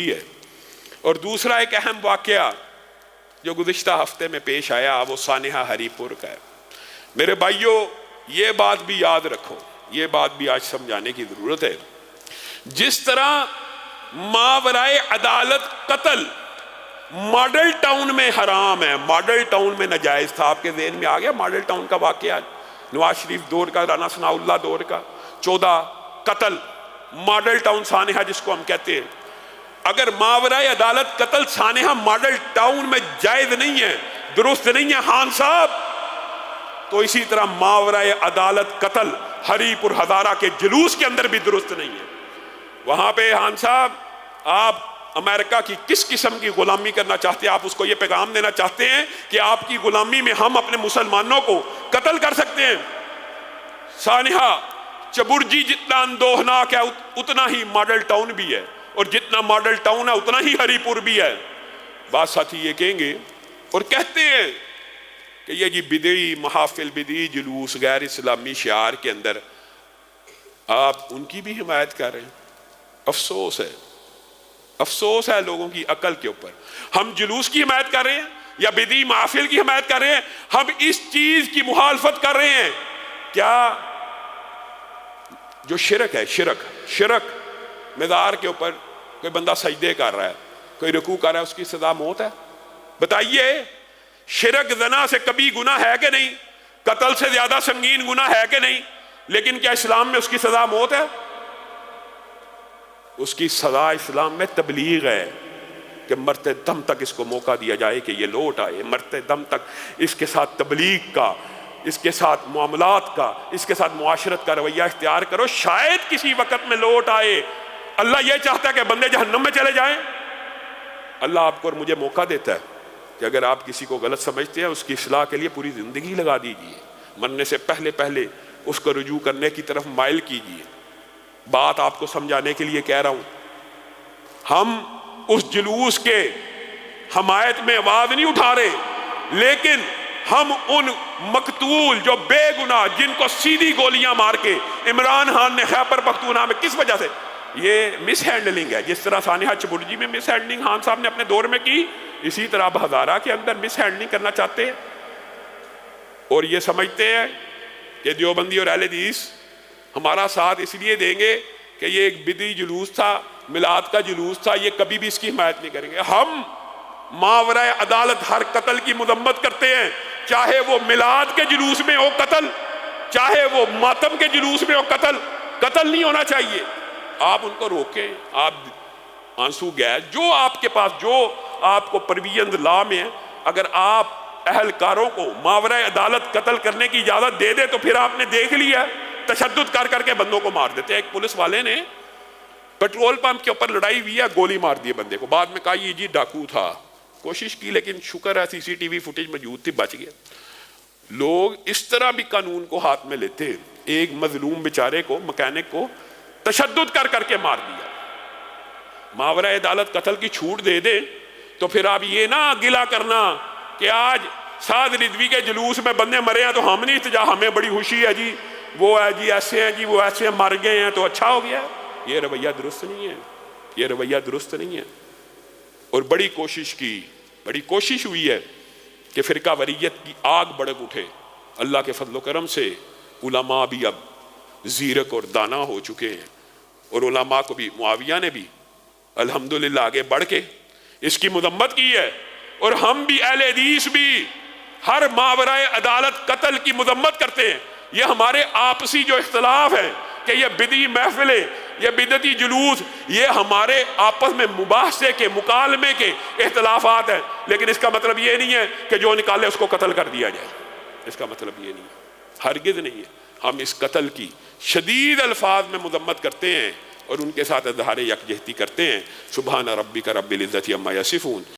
ہے۔ اور دوسرا ایک اہم واقعہ جو گزشتہ ہفتے میں پیش آیا وہ سانحہ ہری پور کا ہے۔ میرے بھائیوں، یہ بات بھی یاد رکھو، یہ بات بھی آج سمجھانے کی ضرورت ہے۔ جس طرح ماورائے عدالت قتل ماڈل ٹاؤن میں حرام ہے، ماڈل ٹاؤن میں ناجائز تھا۔ آپ کے ذہن میں آ گیا ماڈل ٹاؤن کا واقعہ، نواز شریف دور کا، رانا ثناء اللہ دور کا، 14 قتل ماڈل ٹاؤن سانحہ جس کو ہم کہتے ہیں۔ اگر ماورائے عدالت قتل سانحہ ماڈل ٹاؤن میں جائز نہیں ہے، درست نہیں ہے خان صاحب، تو اسی طرح ماورائے عدالت قتل ہری پور ہزارہ کے جلوس کے اندر بھی درست نہیں ہے۔ وہاں پہ خان صاحب آپ امریکہ کی کس قسم کی غلامی کرنا چاہتے ہیں؟ آپ اس کو یہ پیغام دینا چاہتے ہیں کہ آپ کی غلامی میں ہم اپنے مسلمانوں کو قتل کر سکتے ہیں؟ سانحہ چبرجی جتنا اندوہناک ہے اتنا ہی ماڈل ٹاؤن بھی ہے، اور جتنا ماڈل ٹاؤن ہے اتنا ہی ہری پور بھی ہے۔ بات ساتھی یہ کہیں گے اور کہتے ہیں کہ یہ جی بدعی محافل، بدعی جلوس، غیر اسلامی شعار کے اندر آپ ان کی بھی حمایت کر رہے ہیں۔ افسوس ہے، افسوس ہے لوگوں کی عقل کے اوپر۔ ہم جلوس کی حمایت کر رہے ہیں یا بدعی محافل کی حمایت کر رہے ہیں؟ ہم اس چیز کی مخالفت کر رہے ہیں کیا جو شرک ہے، شرک مزار کے اوپر کوئی بندہ سجدے کر رہا ہے، کوئی رکوع کر رہا ہے، اس کی سزا موت ہے؟ بتائیے، شرک زنا سے کبھی گناہ ہے کہ نہیں؟ قتل سے زیادہ سنگین گناہ ہے کہ نہیں؟ لیکن کیا اسلام میں اس کی سزا موت ہے؟ اس کی سزا اسلام میں تبلیغ ہے کہ مرتے دم تک اس کو موقع دیا جائے کہ یہ لوٹ آئے، مرتے دم تک اس کے ساتھ تبلیغ کا، اس کے ساتھ معاملات کا، اس کے ساتھ معاشرت کا رویہ اختیار کرو، شاید کسی وقت میں لوٹ آئے۔ اللہ یہ چاہتا ہے کہ بندے جہنم میں چلے جائیں؟ اللہ آپ کو اور مجھے موقع دیتا ہے کہ اگر آپ کسی کو غلط سمجھتے ہیں اس کی اصلاح کے لیے پوری زندگی لگا دیجئے، مرنے سے پہلے اس کو رجوع کرنے کی طرف مائل کیجئے۔ بات آپ کو سمجھانے کے لیے کہہ رہا ہوں، ہم اس جلوس کے حمایت میں آواز نہیں اٹھا رہے، لیکن ہم ان مقتول جو بے گناہ، جن کو سیدھی گولیاں مار کے عمران خان نے خیبر پختونخوا میں کس وجہ سے، یہ مس ہینڈلنگ ہے، جس طرح سانحہ چبرجی میں مس ہینڈلنگ خان صاحب نے اپنے دور میں کی، اسی طرح اب ہزارہ کے اندر مس ہینڈلنگ کرنا چاہتے ہیں، اور یہ سمجھتے ہیں کہ دیوبندی اور اہل حدیث ہمارا ساتھ اس لیے دیں گے کہ یہ ایک بدعی جلوس تھا، میلاد کا جلوس تھا، یہ کبھی بھی اس کی حمایت نہیں کریں گے۔ ہم ماورائے عدالت ہر قتل کی مذمت کرتے ہیں، چاہے وہ میلاد کے جلوس میں ہو قتل، چاہے وہ ماتم کے جلوس میں ہو قتل۔ قتل نہیں ہونا چاہیے، آپ ان کو روکیں، آپ آنسو گیس جو آپ کے پاس، جو آپ کو پرویژن لا میں ہے، اگر آپ اہلکاروں کو ماورائے عدالت قتل کرنے کی اجازت دے دے تو پھر آپ نے دیکھ لیا، تشدد کر کے بندوں کو مار دیتے ہیں۔ ایک پولیس والے نے پیٹرول پمپ کے اوپر لڑائی ہوئی ہے، گولی مار دی بندے کو، بعد میں کہا یہ جی ڈاکو تھا، کوشش کی لیکن شکر ہے سی سی ٹی وی فوٹیج موجود تھی، بچ گیا۔ لوگ اس طرح بھی قانون کو ہاتھ میں لیتے ہیں، ایک مظلوم بیچارے کو، مکینک کو تشدد کر کے مار دیا۔ ماورائے عدالت قتل کی چھوٹ دے دے تو پھر آپ یہ نہ گلہ کرنا کہ آج سعد رضوی کے جلوس میں بندے مرے ہیں تو ہم نہیں احتجاج، ہمیں بڑی خوشی ہے جی، وہ ہے جی ایسے ہیں جی، وہ ایسے مر گئے ہیں تو اچھا ہو گیا۔ یہ رویہ درست نہیں ہے، یہ رویہ درست نہیں ہے۔ اور بڑی کوشش ہوئی ہے کہ فرقہ واریت کی آگ بھڑک اٹھے۔ اللہ کے فضل و کرم سے علماء بھی اب زیرک اور دانا ہو چکے ہیں، اور علماء کو بھی، معاویہ نے بھی الحمدللہ آگے بڑھ کے اس کی مذمت کی ہے، اور ہم بھی اہل حدیث بھی ہر ماورائے عدالت قتل کی مذمت کرتے ہیں۔ یہ ہمارے آپسی جو اختلاف ہے کہ یہ بدعی محفلیں، یہ بدعتی جلوس، یہ ہمارے آپس میں مباحثے کے، مکالمے کے اختلافات ہیں، لیکن اس کا مطلب یہ نہیں ہے کہ جو نکالے اس کو قتل کر دیا جائے، اس کا مطلب یہ نہیں ہے، ہرگز نہیں ہے۔ ہم اس قتل کی شدید الفاظ میں مذمت کرتے ہیں اور ان کے ساتھ اظہار یکجہتی کرتے ہیں۔ سبحان ربک رب العزت عما یصفون۔